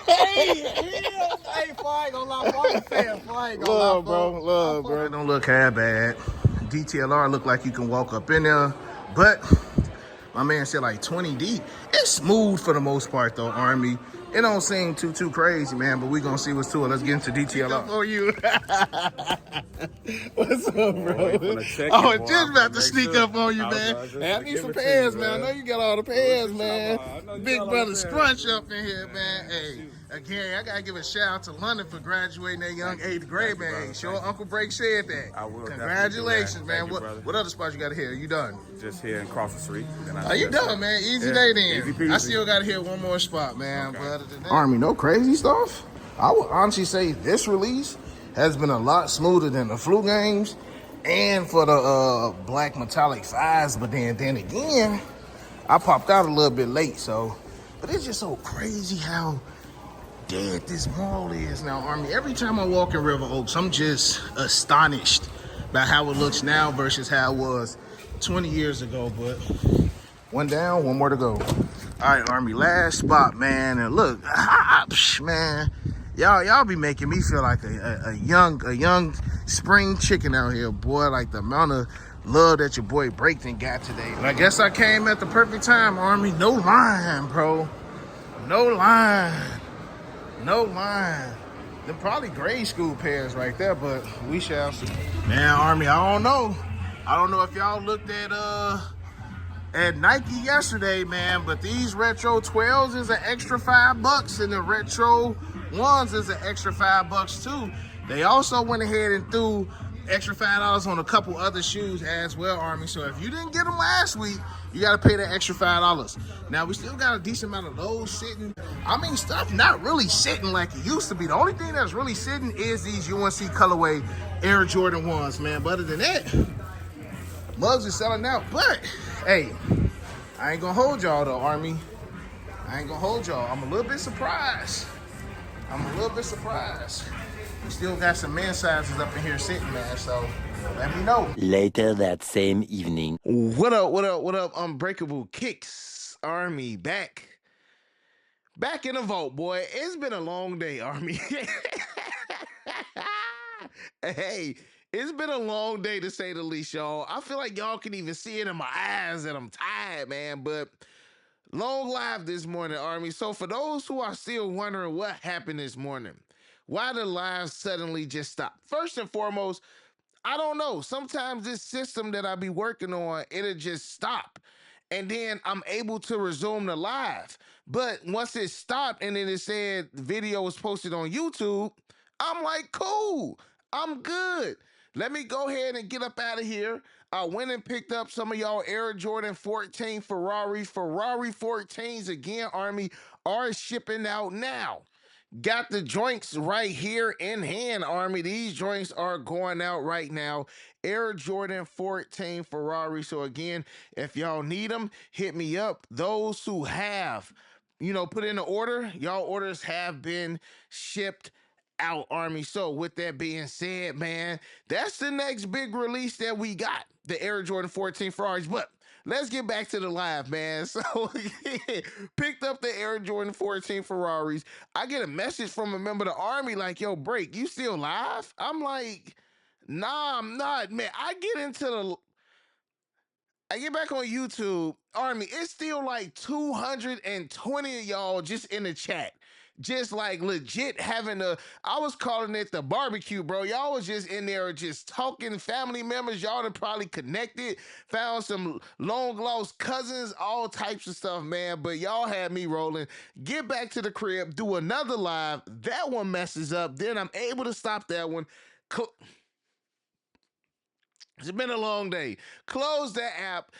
Hey, I ain't gonna lie, I ain't gonna lie, Love, bro. Don't look half bad. DTLR look like you can walk up in there, but my man said like 20 deep. It's smooth for the most part though, Army. It don't seem too crazy, man, but we gonna see what's to it. Let's get into DTLR. For you. What's up, bro? Oh, just about to sneak up on you, man. Hey, I need some pants, man. I know you got all the pants, man. Big brother Scrunch up in here, man. Hey, again, I gotta give a shout out to London for graduating that young 8th grade, man. Hey, sure, Uncle Break said that. I will. Congratulations, man. You, What other spots you got here? You done? Just here and across the street. Are you done, man? Easy day then. Easy peasy. I still got to hit one more spot, man. Okay. But other than that, Army, no crazy stuff. I would honestly say this release has been a lot smoother than the flu games and for the black metallic 5s. But then again, I popped out a little bit late, so. But it's just so crazy how dead this mall is now, Army. Every time I walk in River Oaks, I'm just astonished by how it looks now versus how it was 20 years ago. But one down, one more to go. All right, Army, last spot, man. And look, man, y'all be making me feel like a young spring chicken out here, boy. Like the amount of love that your boy Breakton got today. And I guess I came at the perfect time, Army. No line, bro. No line. No line. They're probably grade school pairs right there, but we shall see. Man, Army, I don't know. I don't know if y'all looked at Nike yesterday, man, but these retro 12s is an extra $5, and the retro 1s is an extra $5 too. They also went ahead and threw extra $5 on a couple other shoes as well, Army. So if you didn't get them last week, you got to pay that extra $5. Now, we still got a decent amount of those sitting. I mean, stuff not really sitting like it used to be. The only thing that's really sitting is these UNC colorway Air Jordan 1s, man. But other than that, mugs are selling out. But, hey, I ain't going to hold y'all, though, Army. I ain't going to hold y'all. I'm a little bit surprised. We still got some men's sizes up in here sitting, man, so let me know. Later that same evening. What up, Unbreakable Kicks, Army, back in the vault, boy. It's been a long day, Army. Hey, it's been a long day to say the least, y'all. I feel like y'all can even see it in my eyes that I'm tired, man, but long live this morning, Army. So for those who are still wondering what happened this morning, why the live suddenly just stopped? First and foremost, I don't know. Sometimes this system that I be working on, it'll just stop. And then I'm able to resume the live. But once it stopped and then it said the video was posted on YouTube, I'm like, cool, I'm good. Let me go ahead and get up out of here. I went and picked up some of y'all Air Jordan 14 Ferrari 14s again, Army, are shipping out now. Got the joints right here in hand, Army. These joints are going out right now. Air Jordan 14 Ferrari. So again, if y'all need them, hit me up. Those who have, put in the order, y'all orders have been shipped out, Army. So with that being said, man, that's the next big release that we got, the Air Jordan 14 Ferraris. But let's get back to the live, man. So picked up the Air Jordan 14 Ferraris. I get a message from a member of the Army like, yo, Break, you still live? I'm like, nah, I'm not, man. I get back on YouTube, Army, it's still like 220 of y'all just in the chat. Just like legit I was calling it the barbecue, bro. Y'all was just in there just talking, family members. Y'all done probably connected, found some long lost cousins, all types of stuff, man. But y'all had me rolling. Get back to the crib, do another live. That one messes up. Then I'm able to stop that one. It's been a long day. Close that app.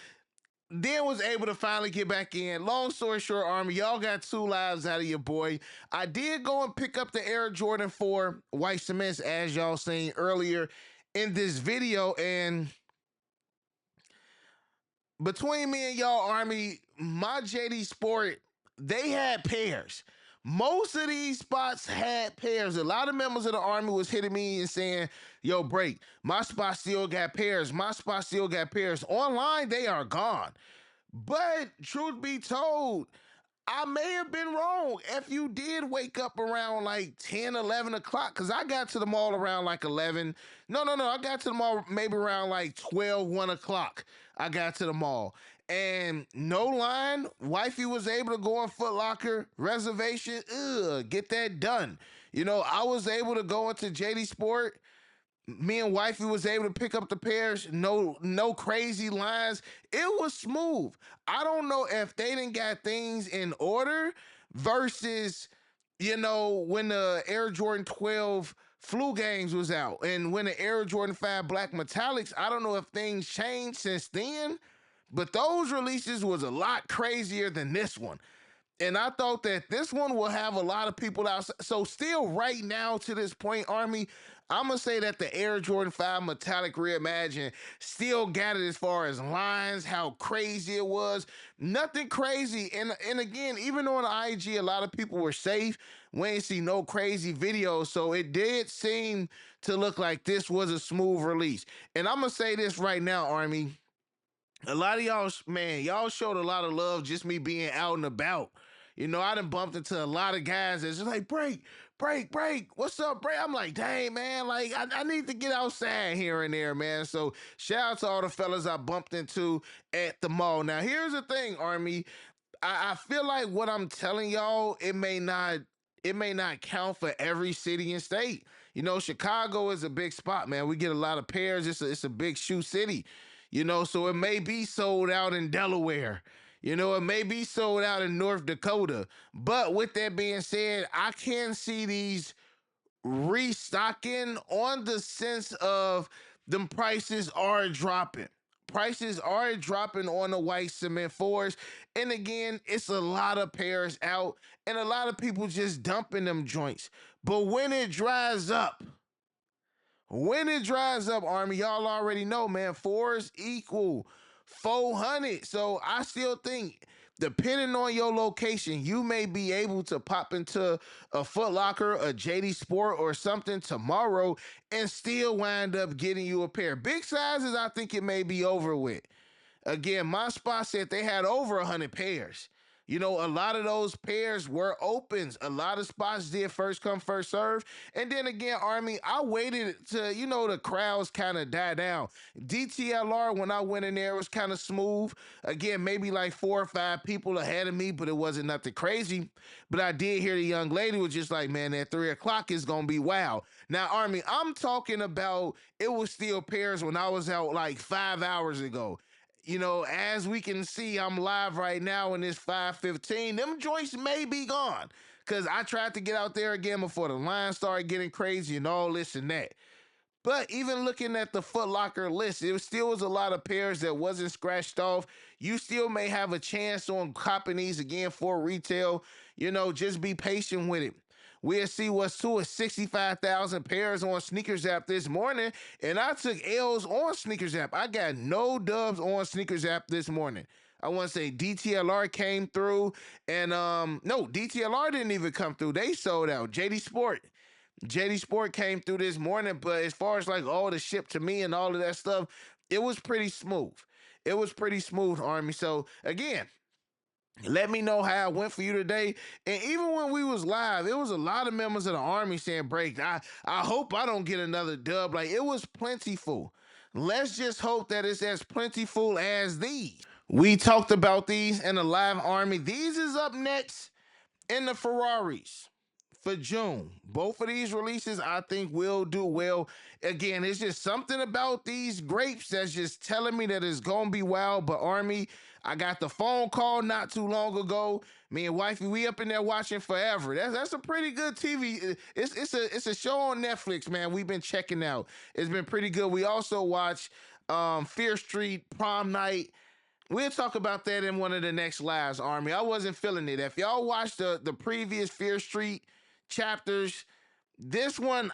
Then was able to finally get back in. Long story short, Army, y'all got 2 lives out of your boy. I did go and pick up the Air Jordan 4 white cements, as y'all seen earlier in this video. And between me and y'all, Army, my JD Sport, they had pairs. Most of these spots had pairs. A lot of members of the Army was hitting me and saying, yo, Break, my spot still got pairs. My spot still got pairs. Online, they are gone. But truth be told, I may have been wrong. If you did wake up around like 10, 11 o'clock, because I got to the mall around like 11. No, no, no. I got to the mall maybe around like 12, 1 o'clock. I got to the mall. And no line, wifey was able to go on Foot Locker, reservation, get that done. You know, I was able to go into JD Sport. Me and wifey was able to pick up the pairs. No crazy lines. It was smooth. I don't know if they didn't got things in order versus, you know, when the Air Jordan 12 flu games was out and when the Air Jordan 5 black metallics, I don't know if things changed since then, but those releases was a lot crazier than this one. And I thought that this one will have a lot of people out. So still right now to this point, Army, I'm going to say that the Air Jordan 5 Metallic Reimagine still got it as far as lines, how crazy it was. Nothing crazy. And again, even on IG, a lot of people were safe. We ain't see no crazy videos. So it did seem to look like this was a smooth release. And I'm going to say this right now, Army. A lot of y'all, man, y'all showed a lot of love just me being out and about. You know, I done bumped into a lot of guys that's just like, break, break, break. What's up, break? I'm like, dang, man, like, I need to get outside here and there, man. So shout out to all the fellas I bumped into at the mall. Now, here's the thing, Army. I feel like what I'm telling y'all, it may not count for every city and state. You know, Chicago is a big spot, man. We get a lot of pairs. It's a big shoe city. You know, so it may be sold out in Delaware. You know, it may be sold out in North Dakota. But with that being said, I can see these restocking on the sense of them prices are dropping. Prices are dropping on the white cement fours. And again, it's a lot of pairs out and a lot of people just dumping them joints. But when it dries up, Army, y'all already know, man, fours equal 400. So I still think, depending on your location, you may be able to pop into a Foot Locker, a JD Sport, or something tomorrow and still wind up getting you a pair. Big sizes, I think it may be over with. Again, my spot said they had over 100 pairs. You know, a lot of those pairs were opens. A lot of spots did first come, first serve. And then again, Army, I waited to, you know, the crowds kind of die down. DTLR, when I went in there, was kind of smooth. Again, maybe like 4 or 5 people ahead of me, but it wasn't nothing crazy. But I did hear the young lady was just like, man, at 3 o'clock is going to be wild. Now, Army, I'm talking about it was still pairs when I was out like 5 hours ago. You know, as we can see, I'm live right now and it's 5:15. Them joints may be gone because I tried to get out there again before the line started getting crazy and all this and that. But even looking at the Foot Locker list, it still was a lot of pairs that wasn't scratched off. You still may have a chance on copping these again for retail. You know, just be patient with it. We'll see what's to it. 65,000 pairs on Sneakers App this morning, and I took L's on Sneakers App. I got no dubs on Sneakers App this morning. I want to say DTLR came through, and no, DTLR didn't even come through. They sold out. JD Sport came through this morning, but as far as like all the ship to me and all of that stuff, it was pretty smooth. It was pretty smooth, Army. So again, let me know how it went for you today. And even when we was live, it was a lot of members of the Army saying, break, I hope I don't get another dub. Like, it was plentiful. Let's just hope that it's as plentiful as these. We talked about these in the live, Army. These is up next in the Ferraris for June. Both of these releases, I think, will do well. Again, it's just something about these grapes that's just telling me that it's going to be wild. But Army, I got the phone call not too long ago. Me and wifey, we up in there watching forever. That's a pretty good TV. It's a show on Netflix, man. We've been checking out. It's been pretty good. We also watch Fear Street Prom Night. We'll talk about that in one of the next lives, Army. I wasn't feeling it. If y'all watched the previous Fear Street chapters, this one,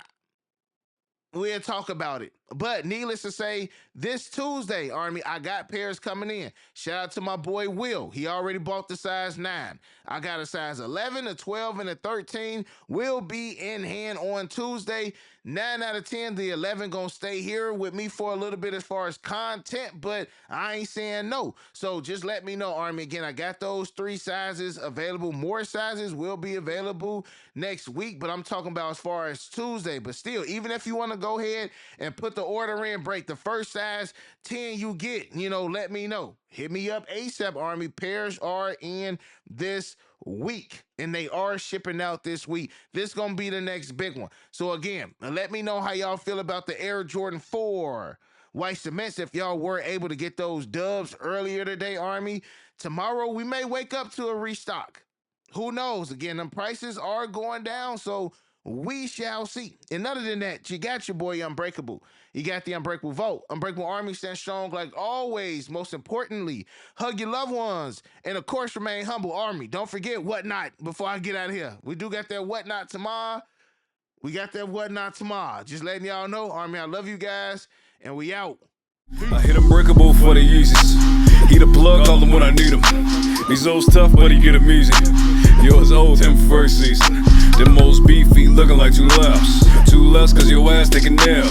we'll talk about it. But needless to say, this Tuesday, Army, I got pairs coming in. Shout out to my boy Will. He already bought the size 9. I got a size 11, a 12, and a 13. Will be in hand on Tuesday. 9 out of 10, the 11 gonna stay here with me for a little bit as far as content, but I ain't saying no. So just let me know, Army. Again, I got those 3 sizes available. More sizes will be available next week, but I'm talking about as far as Tuesday. But still, even if you want to go ahead and put the order in, break the first size 10 you get, let me know. Hit me up ASAP, Army. Pairs are in this week, and they are shipping out this week. This gonna be the next big one. So again, let me know how y'all feel about the Air Jordan 4 white cements. If y'all were able to get those dubs earlier today, Army, tomorrow we may wake up to a restock. Who knows? Again, them prices are going down, so we shall see. And other than that, you got your boy Unbreakable. You got the Unbreakable Vote. Unbreakable Army stands strong like always. Most importantly, hug your loved ones. And of course, remain humble, Army. Don't forget whatnot before I get out of here. We do got that whatnot tomorrow. Just letting y'all know, Army, I love you guys. And we out. I hit Unbreakable for the Yeezys. He the plug, call him when I need him. These old tough, but he get him easy. Yours old, him first season. Them most beefy, looking like 2 laps. 2 less, cause your ass taking nail.